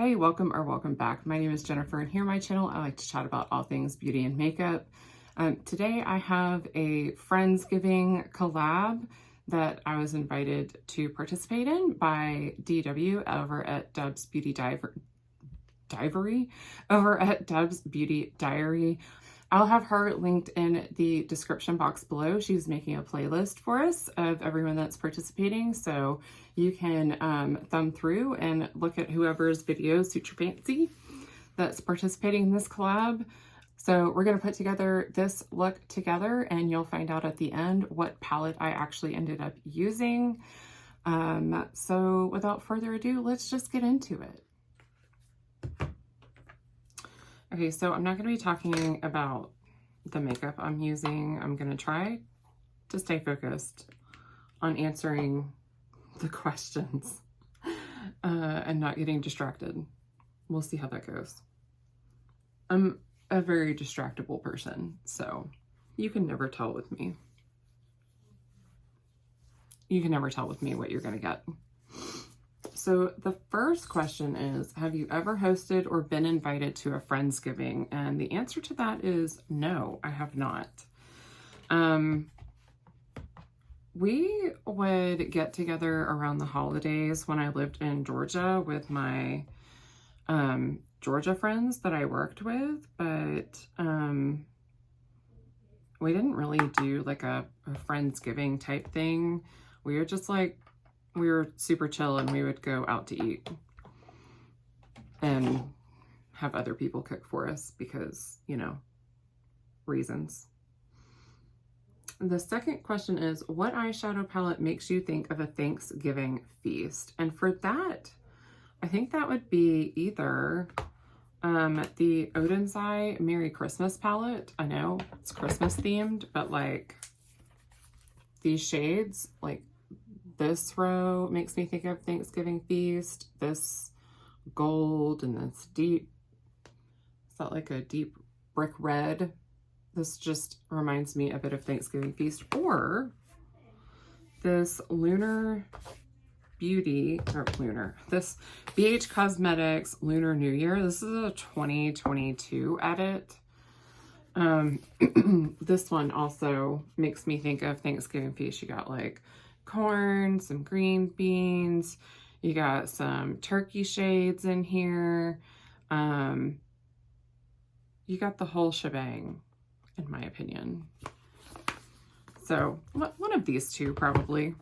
Hey, welcome back. My name is Jennifer, and here on my channel, I like to chat about all things beauty and makeup. Today I have a Friendsgiving collab that I was invited to participate in by DW over at Dub's Beauty Diary. I'll have her linked in the description box below. She's making a playlist for us of everyone that's participating, so you can thumb through and look at whoever's videos suit your fancy that's participating in this collab. So we're going to put together this look together, and you'll find out at the end what palette I actually ended up using. So without further ado, let's just get into it. Okay, so I'm not going to be talking about the makeup I'm using. I'm going to try to stay focused on answering the questions and not getting distracted. We'll see how that goes. I'm a very distractible person, so you can never tell with me. You can never tell with me what you're going to get. So the first question is, have you ever hosted or been invited to a Friendsgiving? And the answer to that is no, I have not. We would get together around the holidays when I lived in Georgia with my Georgia friends that I worked with, but we didn't really do like a Friendsgiving type thing. We were just like, we were super chill, and we would go out to eat and have other people cook for us because, you know, reasons. The second question is, what eyeshadow palette makes you think of a Thanksgiving feast? And for that, I think that would be either the Oden's Eye Merry Christmas palette. I know it's Christmas themed, but like these shades, like this row makes me think of Thanksgiving feast. This gold and this deep, is that like a deep brick red? This just reminds me a bit of Thanksgiving feast. Or this Lunar Beauty, or Lunar, this BH Cosmetics Lunar New Year. This is a 2022 edit. This one also makes me think of Thanksgiving feast. You got like corn, some green beans, you got some turkey shades in here. You got the whole shebang, in my opinion. So one of these two probably.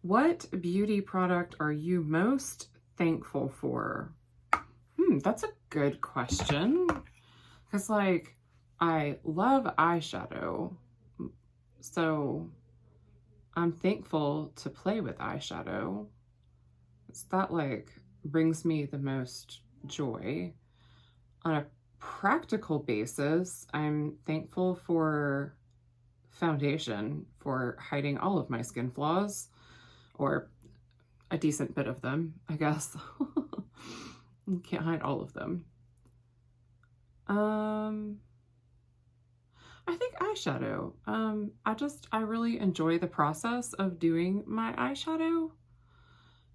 What beauty product are you most thankful for? That's a good question. Because like, I love eyeshadow. So I'm thankful to play with eyeshadow. That like brings me the most joy. On a practical basis, I'm thankful for foundation for hiding all of my skin flaws, or a decent bit of them, I guess. You can't hide all of them. I think eyeshadow. I really enjoy the process of doing my eyeshadow,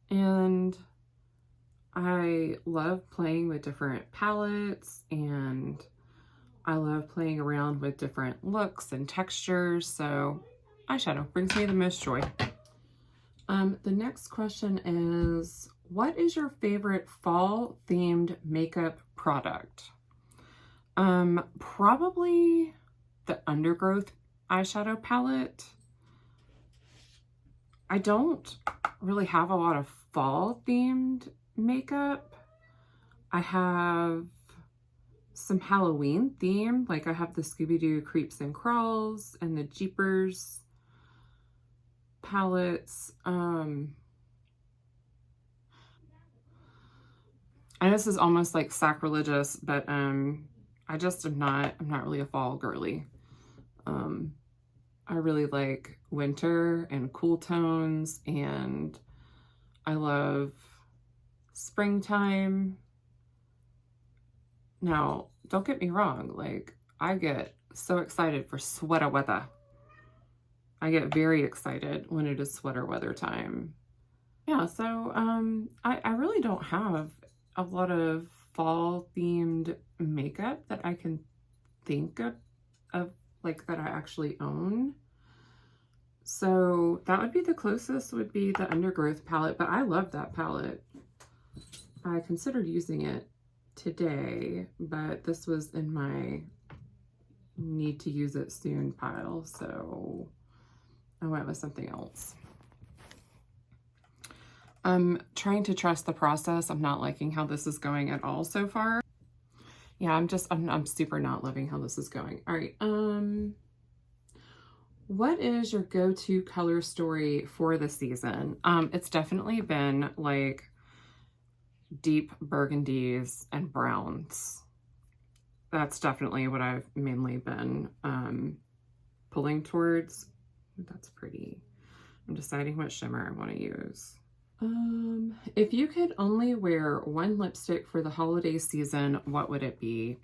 and I love playing with different palettes, and I love playing around with different looks and textures, so eyeshadow brings me the most joy. The next question is, what is your favorite fall themed makeup product? Probably the Undergrowth eyeshadow palette. I don't really have a lot of fall themed makeup. I have some Halloween themed, like I have the Scooby-Doo Creeps and Crawls and the Jeepers palettes. And this is almost like sacrilegious, but I just I'm not really a fall girly. I really like winter and cool tones, and I love springtime. Now, don't get me wrong, like I get so excited for sweater weather. I get very excited when it is sweater weather time. yeah, so I really don't have a lot of fall themed makeup that I can think of like that I actually own. So that would be the closest, would be the Undergrowth palette, but I love that palette. I considered using it today, but this was in my need to use it soon pile, so I went with something else. I'm trying to trust the process. I'm not liking how this is going at all so far. Yeah, I'm super not loving how this is going. All right, what is your go-to color story for the season? It's definitely been like deep burgundies and browns. That's definitely what I've mainly been pulling towards. That's pretty. I'm deciding what shimmer I want to use. If you could only wear one lipstick for the holiday season, what would it be?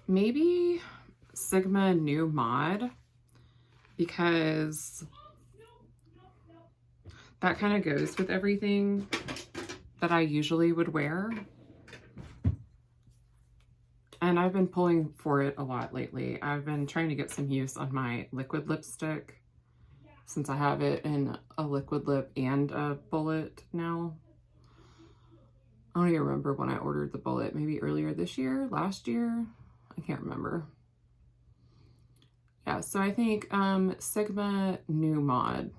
Maybe Sigma New Mod, because that kind of goes with everything that I usually would wear. And I've been pulling for it a lot lately. I've been trying to get some use on my liquid lipstick since I have it in a liquid lip and a bullet now. I don't even remember when I ordered the bullet, maybe earlier this year, last year, I can't remember. Yeah, so I think Sigma New Mod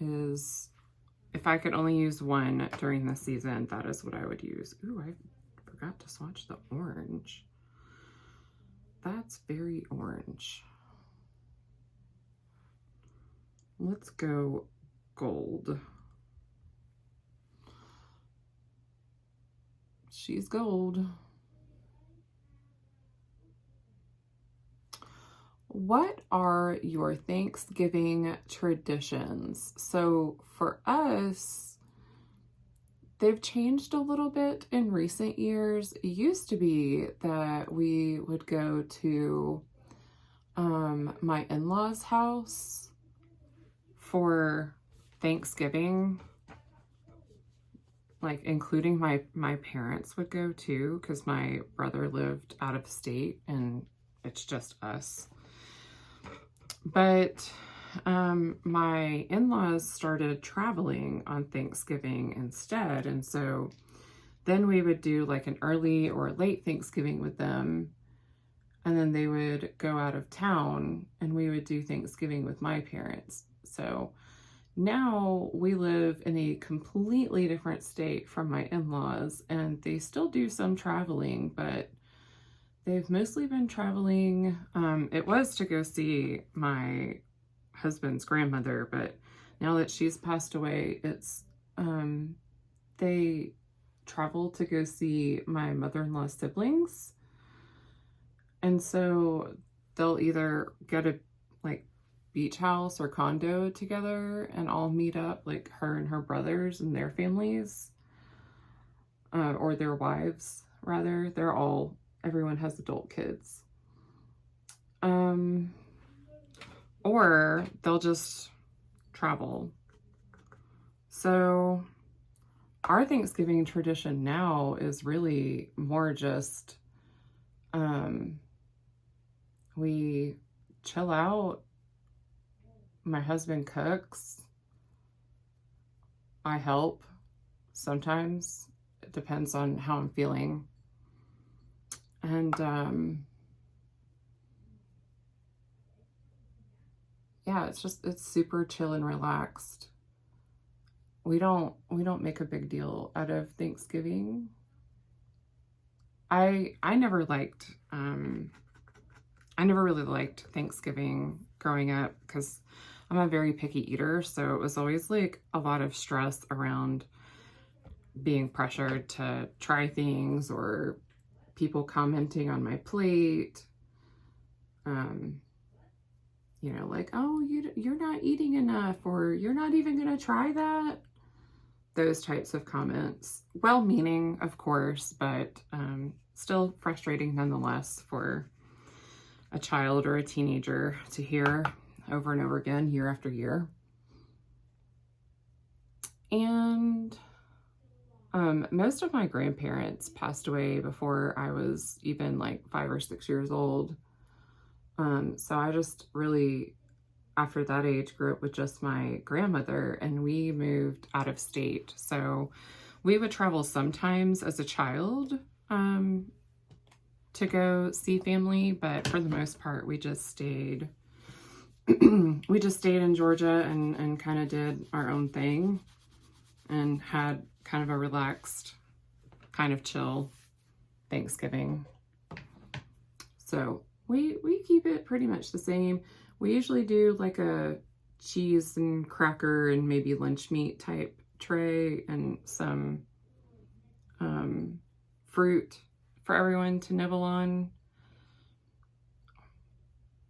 is, if I could only use one during the season, that is what I would use. Ooh, I forgot to swatch the orange. That's very orange. Let's go gold. She's gold. What are your Thanksgiving traditions? So for us, they've changed a little bit in recent years. It used to be that we would go to my in-laws' house for Thanksgiving, like including my parents would go too, because my brother lived out of state and it's just us. But my in-laws started traveling on Thanksgiving instead, and so then we would do like an early or late Thanksgiving with them, and then they would go out of town and we would do Thanksgiving with my parents. So now we live in a completely different state from my in-laws, and they still do some traveling, but they've mostly been traveling. It was to go see my husband's grandmother, but now that she's passed away, it's they travel to go see my mother-in-law's siblings. And so they'll either get a like beach house or condo together and all meet up, like her and her brothers and their families, or their wives rather. Everyone has adult kids. Or they'll just travel. So our Thanksgiving tradition now is really more just, we chill out. My husband cooks. I help sometimes. It depends on how I'm feeling. And yeah, it's super chill and relaxed. We don't make a big deal out of Thanksgiving. I never really liked Thanksgiving growing up because I'm a very picky eater, so it was always like a lot of stress around being pressured to try things or people commenting on my plate. You know, like, oh, you're not eating enough, or you're not even gonna try that. Those types of comments. Well-meaning, of course, but still frustrating nonetheless for a child or a teenager to hear over and over again, year after year. And most of my grandparents passed away before I was even like 5 or 6 years old. So I just really, after that age, grew up with just my grandmother, and we moved out of state. So we would travel sometimes as a child to go see family, but for the most part, we just stayed. We just stayed in Georgia and kind of did our own thing and had kind of a relaxed, kind of chill Thanksgiving. So we keep it pretty much the same. We usually do like a cheese and cracker and maybe lunch meat type tray and some fruit for everyone to nibble on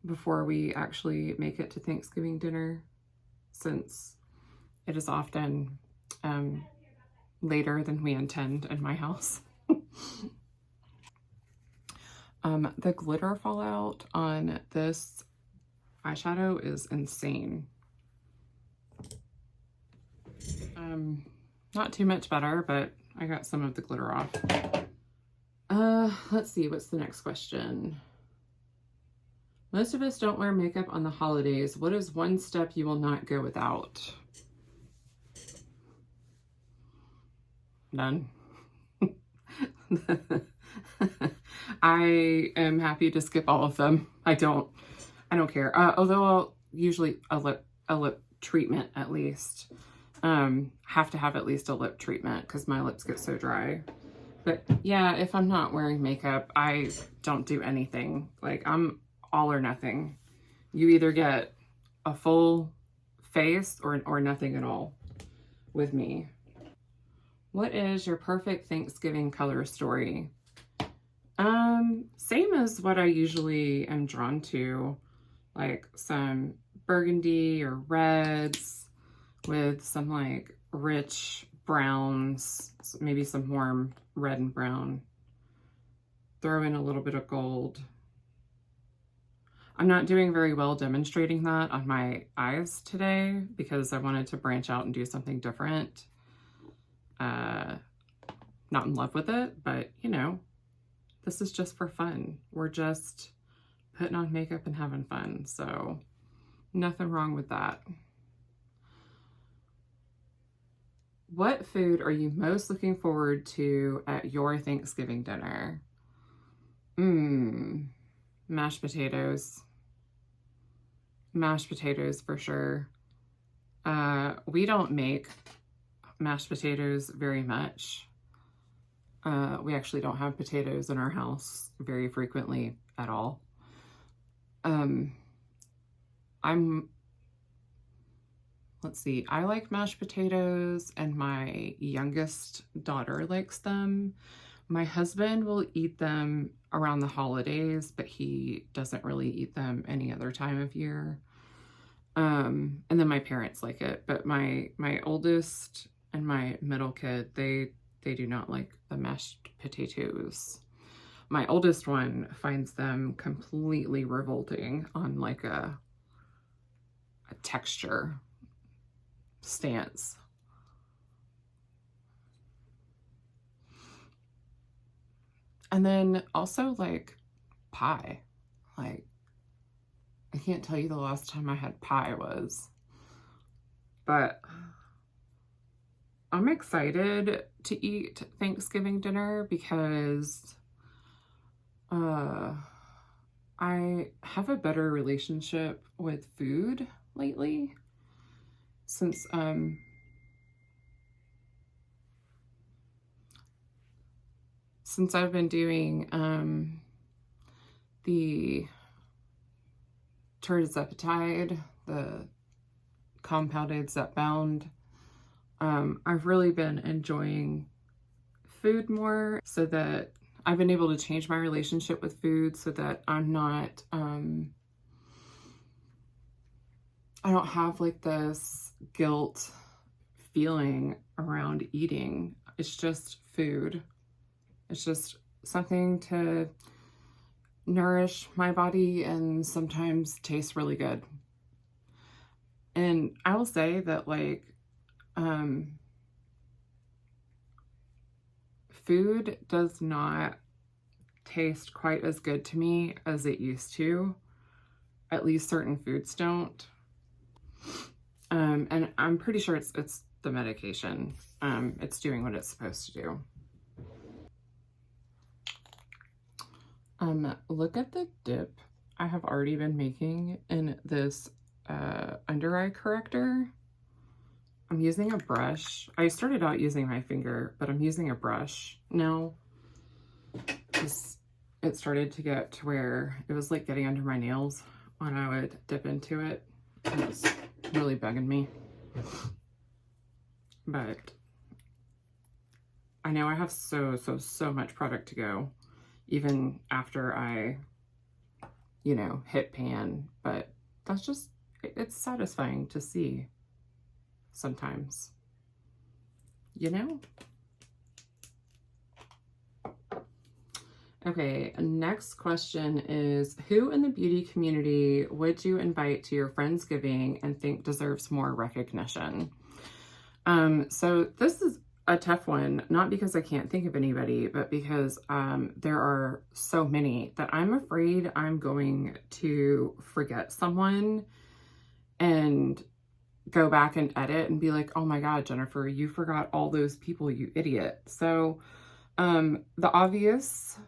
before we actually make it to Thanksgiving dinner, since it is often later than we intend in my house. The glitter fallout on this eyeshadow is insane. Not too much better, but I got some of the glitter off. Let's see, what's the next question? Most of us don't wear makeup on the holidays. What is one step you will not go without? None. I am happy to skip all of them. I don't care. Although I'll usually a lip treatment at least. Have to have at least a lip treatment because my lips get so dry. But yeah, if I'm not wearing makeup, I don't do anything. Like, I'm all or nothing. You either get a full face or nothing at all with me. What is your perfect Thanksgiving color story? Same as what I usually am drawn to, like some burgundy or reds with some like rich browns, maybe some warm red and brown. Throw in a little bit of gold. I'm not doing very well demonstrating that on my eyes today because I wanted to branch out and do something different. Not in love with it, but you know, this is just for fun. We're just putting on makeup and having fun, so nothing wrong with that. What food are you most looking forward to at your Thanksgiving dinner? Mashed potatoes. Mashed potatoes for sure. We don't make mashed potatoes very much. We actually don't have potatoes in our house very frequently at all. Let's see, I like mashed potatoes and my youngest daughter likes them. My husband will eat them around the holidays, but he doesn't really eat them any other time of year. And then my parents like it, but my oldest and my middle kid, they do not like the mashed potatoes. My oldest one finds them completely revolting on like a texture stance. And then also like pie. Like, I can't tell you the last time I had pie was, but I'm excited to eat Thanksgiving dinner because I have a better relationship with food lately since I've been doing the tirzepatide, the compounded Zepbound. I've really been enjoying food more, so that I've been able to change my relationship with food so that I'm not, I don't have like this guilt feeling around eating. It's just food. It's just something to nourish my body and sometimes taste really good. And I will say that like, food does not taste quite as good to me as it used to. At least certain foods don't. And I'm pretty sure it's the medication. It's doing what it's supposed to do. Look at the dip I have already been making in this under eye corrector. I'm using a brush. I started out using my finger, but I'm using a brush now. It started to get to where it was like getting under my nails when I would dip into it. It was really bugging me. But I know I have so much product to go, even after I, you know, hit pan, but that's just, it's satisfying to see sometimes, you know? Okay, next question is, who in the beauty community would you invite to your Friendsgiving and think deserves more recognition? So this is a tough one, not because I can't think of anybody, but because there are so many that I'm afraid I'm going to forget someone and go back and edit and be like, oh my God, Jennifer, you forgot all those people, you idiot. So the obvious,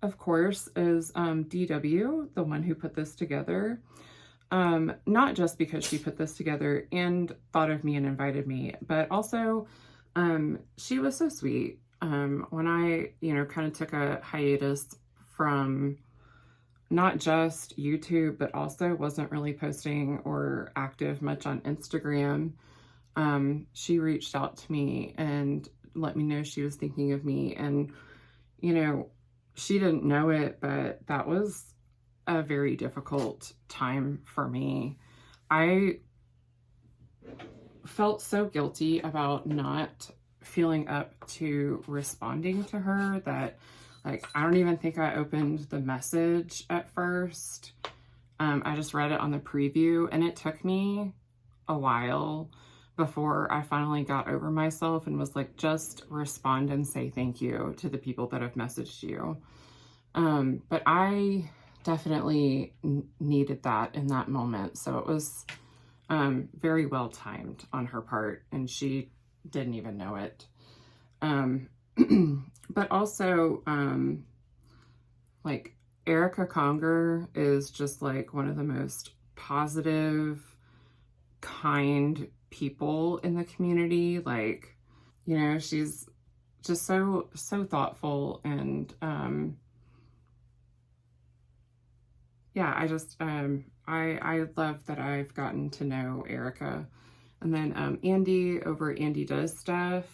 of course, is DW, the one who put this together. Not just because she put this together and thought of me and invited me, but also she was so sweet. When I, you know, kind of took a hiatus from not just YouTube, but also wasn't really posting or active much on Instagram, she reached out to me and let me know she was thinking of me. And, you know, she didn't know it, but that was a very difficult time for me. I felt so guilty about not feeling up to responding to her that, like, I don't even think I opened the message at first. I just read it on the preview, and it took me a while before I finally got over myself and was like, just respond and say thank you to the people that have messaged you. But I definitely needed that in that moment. So it was very well timed on her part, and she didn't even know it. But also, like, Erica Conger is just like one of the most positive, kind people in the community. Like, you know, she's just so thoughtful, and yeah, I just I love that I've gotten to know Erica. And then Andy over at Andy Does Stuff,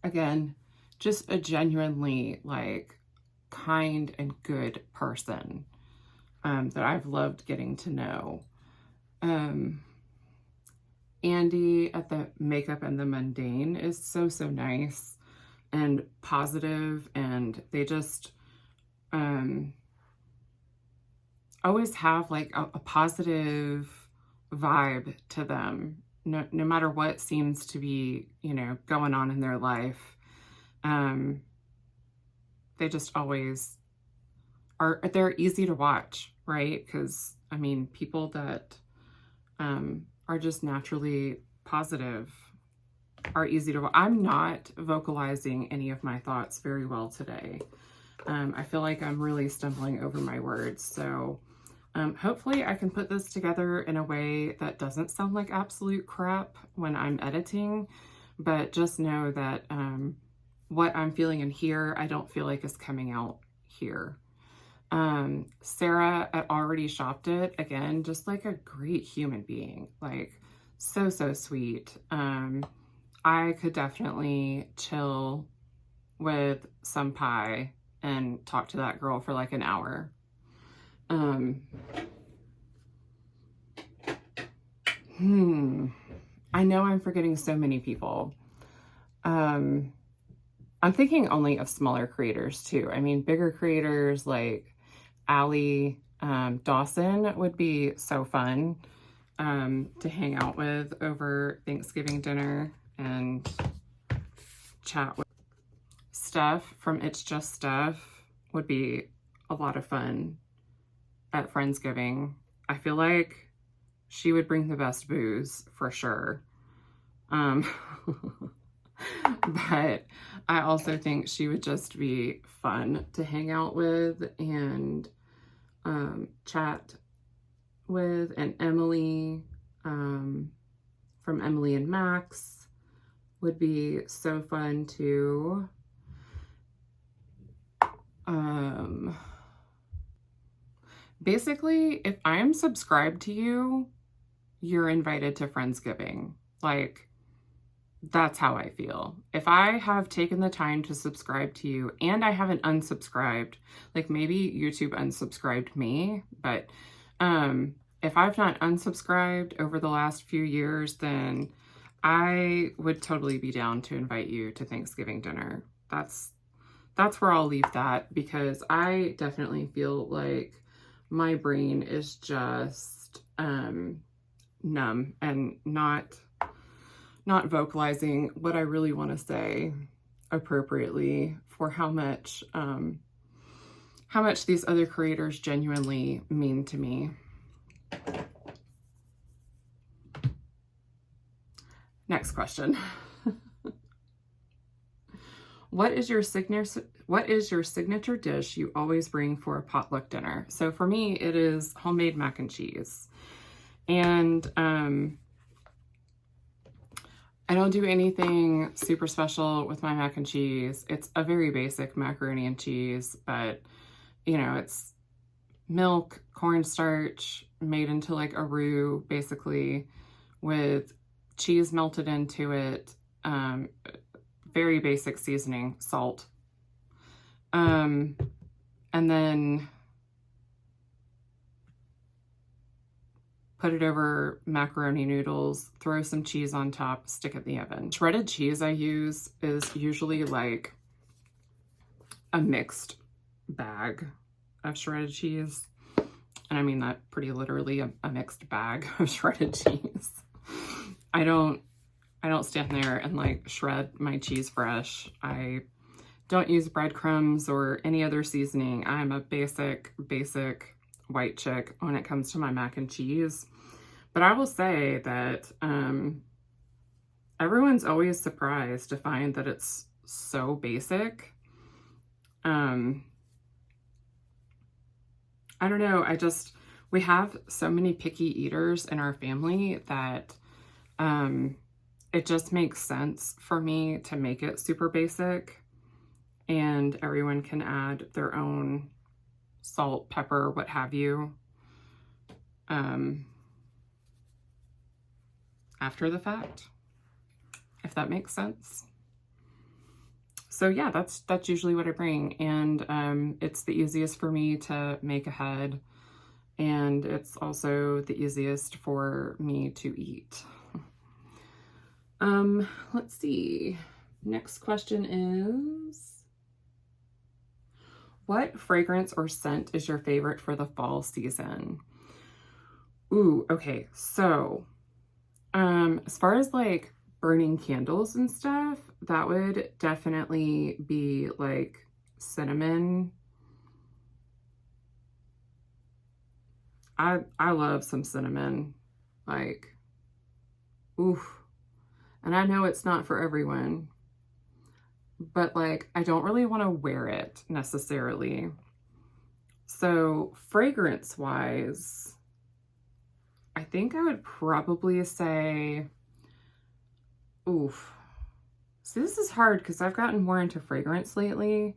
again, just a genuinely, like, kind and good person that I've loved getting to know. Andy at the Makeup and the Mundane is so nice and positive, and they just always have like a positive vibe to them, no matter what seems to be, you know, going on in their life. They just always are, they're easy to watch, right? Because, I mean, people that are just naturally positive are easy to watch. I'm not vocalizing any of my thoughts very well today. I feel like I'm really stumbling over my words. So hopefully I can put this together in a way that doesn't sound like absolute crap when I'm editing, but just know that what I'm feeling in here, I don't feel like is coming out here. Sarah at Already Shopped It, again, just like a great human being, like so sweet. I could definitely chill with some pie and talk to that girl for like an hour. I know I'm forgetting so many people. I'm thinking only of smaller creators too. I mean, bigger creators like Allie Dawson would be so fun to hang out with over Thanksgiving dinner. And chat with. Steph from It's Just Steph would be a lot of fun at Friendsgiving. I feel like she would bring the best booze for sure. But I also think she would just be fun to hang out with and chat with. And Emily from Emily and Max would be so fun too. Basically, if I am subscribed to you, you're invited to Friendsgiving. Like, that's how I feel. If I have taken the time to subscribe to you and I haven't unsubscribed, like maybe YouTube unsubscribed me, but if I've not unsubscribed over the last few years, then I would totally be down to invite you to Thanksgiving dinner. That's where I'll leave that, because I definitely feel like my brain is just numb and not vocalizing what I really want to say appropriately for how much these other creators genuinely mean to me. Next question. What is your signature dish you always bring for a potluck dinner? So for me, it is homemade mac and cheese. And I don't do anything super special with my mac and cheese. It's a very basic macaroni and cheese, but you know, it's milk, cornstarch made into like a roux, basically, with cheese melted into it. Very basic seasoning, salt. And then put it over macaroni noodles, throw some cheese on top, stick it in the oven. Shredded cheese I use is usually like a mixed bag of shredded cheese. And I mean that pretty literally, a mixed bag of shredded cheese. I don't stand there and like shred my cheese fresh. I don't use breadcrumbs or any other seasoning. I'm a basic white chick when it comes to my mac and cheese. But I will say that everyone's always surprised to find that it's so basic. I don't know. We have so many picky eaters in our family that it just makes sense for me to make it super basic, and everyone can add their own salt, pepper, what have you, after the fact, if that makes sense. So yeah, that's usually what I bring, and it's the easiest for me to make ahead, and it's also the easiest for me to eat. Let's see. Next question is, what fragrance or scent is your favorite for the fall season? Ooh, okay. So, as far as like burning candles and stuff, that would definitely be like cinnamon. I love some cinnamon, like, oof. And I know it's not for everyone, but like, I don't really want to wear it necessarily. So fragrance wise, I think I would probably say, oof. See, this is hard because I've gotten more into fragrance lately.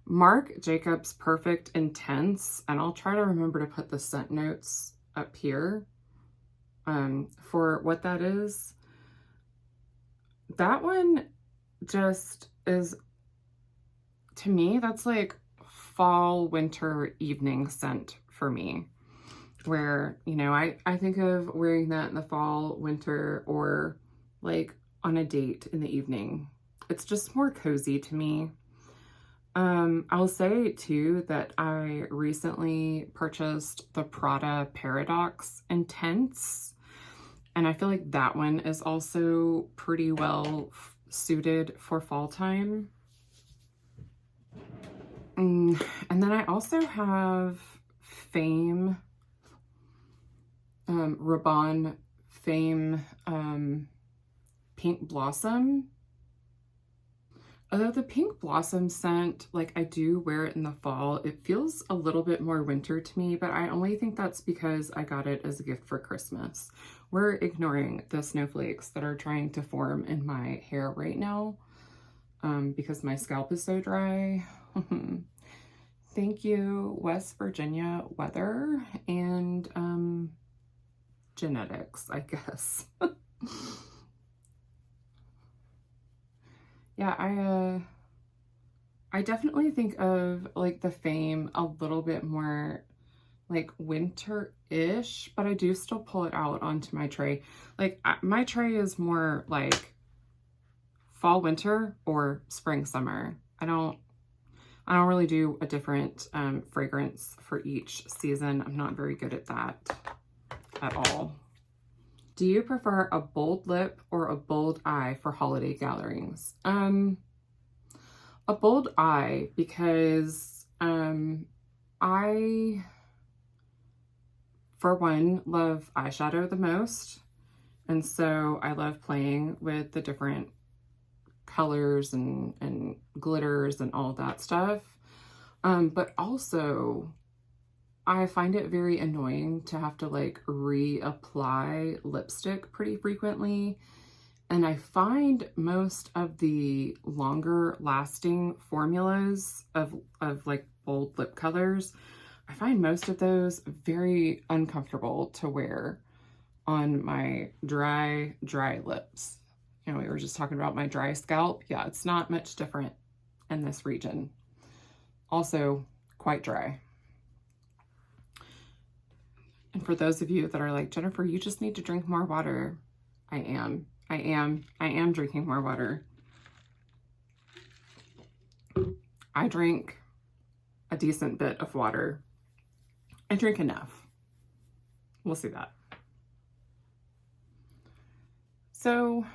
Marc Jacobs Perfect Intense, and I'll try to remember to put the scent notes up here for what that is. That one just is, to me, that's like fall, winter, evening scent for me. Where, you know, I think of wearing that in the fall, winter, or like on a date in the evening. It's just more cozy to me. I'll say too that I recently purchased the Prada Paradox Intense. And I feel like that one is also pretty well suited for fall time. And then I also have Fame, Rabanne Fame Pink Blossom. Although the Pink Blossom scent, like I do wear it in the fall, it feels a little bit more winter to me, but I only think that's because I got it as a gift for Christmas. We're ignoring the snowflakes that are trying to form in my hair right now because my scalp is so dry. Thank you, West Virginia weather and genetics, I guess. Yeah, I definitely think of like the Fame a little bit more like winter-ish, but I do still pull it out onto my tray. Like my tray is more like fall, winter, or spring, summer. I don't really do a different fragrance for each season. I'm not very good at that at all. Do you prefer a bold lip or a bold eye for holiday gatherings? A bold eye, because I, for one, love eyeshadow the most. And so I love playing with the different colors and glitters and all that stuff. But also, I find it very annoying to have to like reapply lipstick pretty frequently. And I find most of the longer lasting formulas of like bold lip colors, I find most of those very uncomfortable to wear on my dry lips. You know, we were just talking about my dry scalp. Yeah, it's not much different in this region. Also quite dry. And for those of you that are like, Jennifer, you just need to drink more water. I am drinking more water. I drink a decent bit of water. I drink enough. We'll see that. So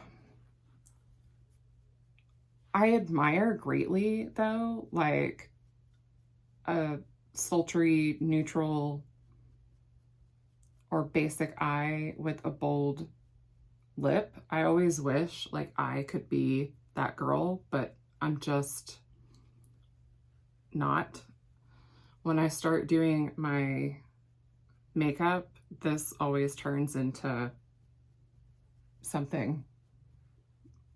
I admire greatly though, like a sultry, neutral, or basic eye with a bold lip. I always wish like I could be that girl, but I'm just not. When I start doing my makeup, this always turns into something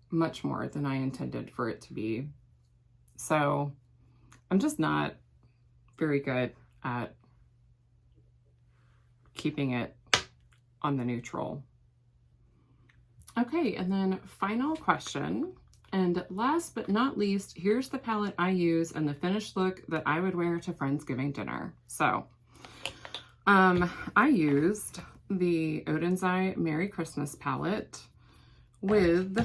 much more than I intended for it to be. So I'm just not very good at keeping it on the neutral. Okay, and then final question. And last but not least, here's the palette I use and the finished look that I would wear to Friendsgiving dinner. So I used the Oden's Eye Merry Christmas palette with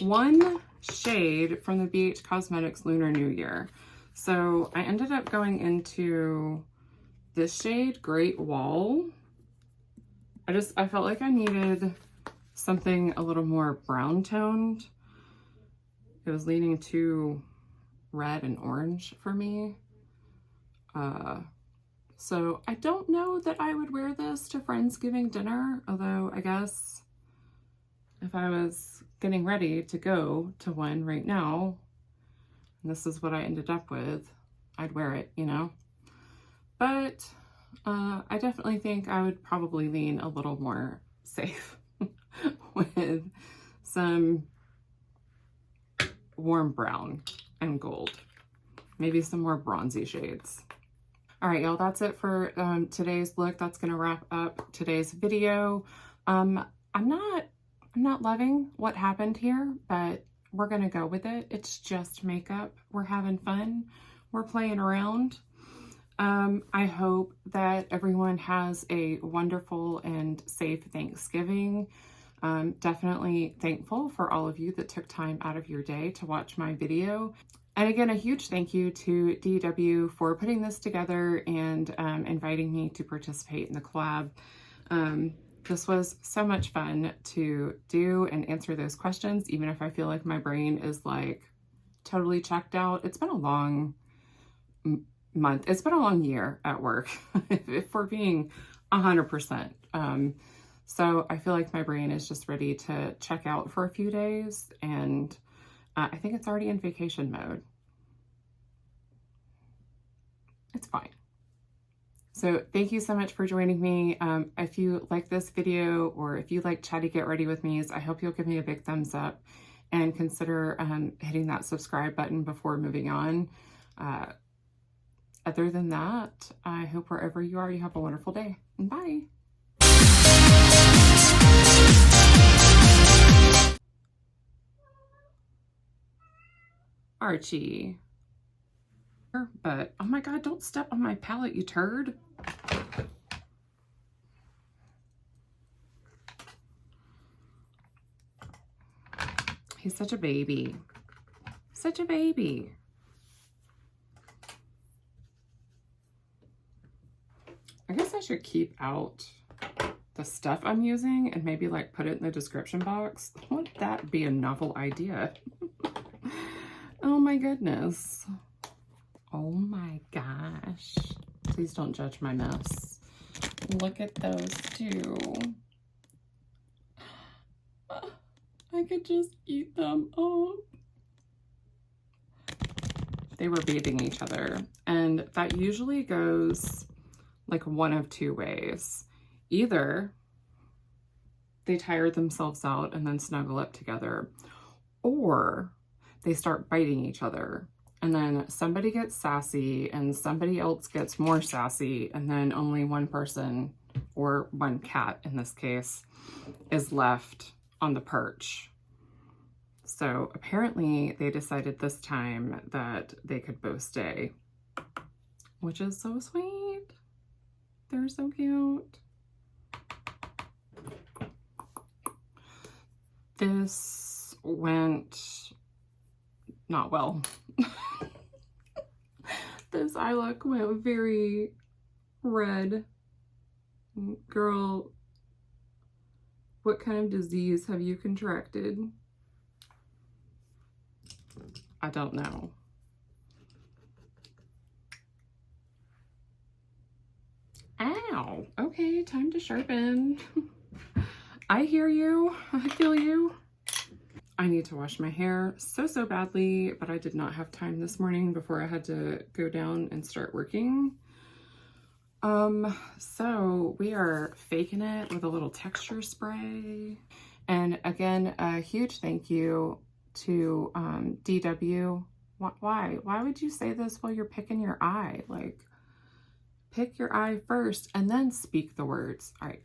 one shade from the BH Cosmetics Lunar New Year. So I ended up going into this shade, Great Wall. I felt like I needed something a little more brown toned. It was leaning too red and orange for me. So I don't know that I would wear this to Friendsgiving dinner, although I guess if I was getting ready to go to one right now, and this is what I ended up with, I'd wear it, you know? But I definitely think I would probably lean a little more safe with some warm brown and gold. Maybe some more bronzy shades. All right, y'all, that's it for today's look. That's gonna wrap up today's video. I'm not loving what happened here, but we're gonna go with it. It's just makeup. We're having fun. We're playing around. I hope that everyone has a wonderful and safe Thanksgiving. Definitely thankful for all of you that took time out of your day to watch my video. And again, a huge thank you to DW for putting this together and inviting me to participate in the collab. this was so much fun to do and answer those questions, even if I feel like my brain is like totally checked out. It's been a long month. It's been a long year at work, if we're being 100%. So I feel like my brain is just ready to check out for a few days, and I think it's already in vacation mode. It's fine. So thank you so much for joining me. If you like this video, or if you like Chatty Get Ready With Me's, I hope you'll give me a big thumbs up and consider hitting that subscribe button before moving on. Other than that, I hope wherever you are, you have a wonderful day. Bye. Archie. But, oh my God, don't step on my palette, you turd. He's such a baby. Such a baby. I guess I should keep out the stuff I'm using and maybe like put it in the description box. Wouldn't that be a novel idea? Oh my goodness. Oh my gosh. Please don't judge my mess. Look at those two. I could just eat them up. They were bathing each other, and that usually goes like one of two ways. Either they tire themselves out and then snuggle up together, or they start biting each other, and then somebody gets sassy and somebody else gets more sassy, and then only one person, or one cat in this case, is left on the perch. So apparently they decided this time that they could both stay, which is so sweet. They're so cute. This went not well. This eye look went very red. Girl, what kind of disease have you contracted? I don't know. Ow. Okay, time to sharpen. I hear you. I feel you. I need to wash my hair so badly, but I did not have time this morning before I had to go down and start working. So we are faking it with a little texture spray. And again, a huge thank you to DW. Why would you say this while you're picking your eye? Like, pick your eye first and then speak the words. All right.